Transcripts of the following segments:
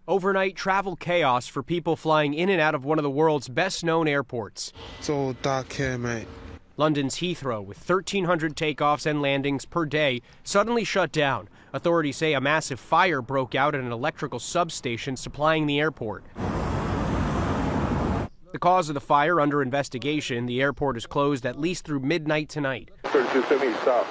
Overnight travel chaos for people flying in and out of one of the world's best-known airports. It's all dark here, mate. London's Heathrow, with 1,300 takeoffs and landings per day, suddenly shut down. Authorities say a massive fire broke out at an electrical substation supplying the airport. The cause of the fire under investigation. The airport is closed at least through midnight tonight. 3278 stop.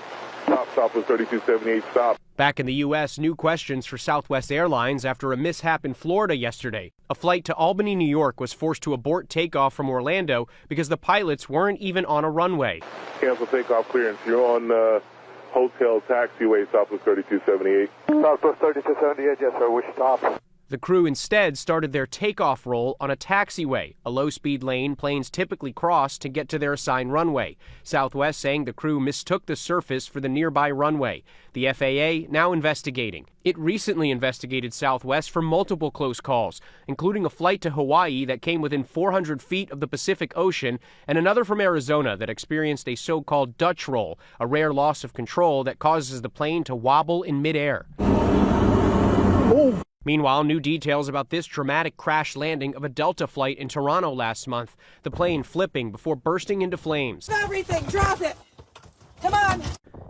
Stop was 3278 stop. Back in the U.S., new questions for Southwest Airlines after a mishap in Florida yesterday. A flight to Albany, New York was forced to abort takeoff from Orlando because the pilots weren't even on a runway. Cancel takeoff clearance. You're on Hotel Taxiway, Southwest 3278. Southwest 3278, yes sir, which stop? The crew instead started their takeoff roll on a taxiway, a low-speed lane planes typically cross to get to their assigned runway. Southwest saying the crew mistook the surface for the nearby runway. The FAA now investigating. It recently investigated Southwest for multiple close calls, including a flight to Hawaii that came within 400 feet of the Pacific Ocean, and another from Arizona that experienced a so-called Dutch roll, a rare loss of control that causes the plane to wobble in midair. Oh. Meanwhile, new details about this dramatic crash landing of a Delta flight in Toronto last month, the plane flipping before bursting into flames. Everything, drop it! Come on!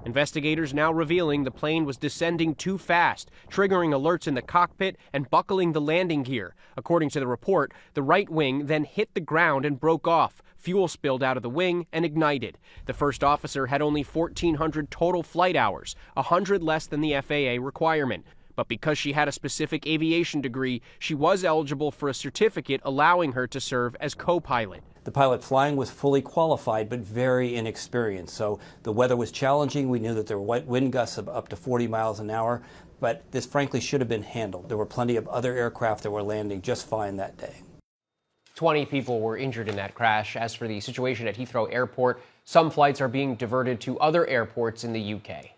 Investigators now revealing the plane was descending too fast, triggering alerts in the cockpit and buckling the landing gear. According to the report, the right wing then hit the ground and broke off. Fuel spilled out of the wing and ignited. The first officer had only 1,400 total flight hours, 100 less than the FAA requirement. But because she had a specific aviation degree, she was eligible for a certificate allowing her to serve as co-pilot. The pilot flying was fully qualified but very inexperienced, so the weather was challenging. We knew that there were wind gusts of up to 40 miles an hour, but this frankly should have been handled. There were plenty of other aircraft that were landing just fine that day. 20 people were injured in that crash. As for the situation at Heathrow Airport, some flights are being diverted to other airports in the UK.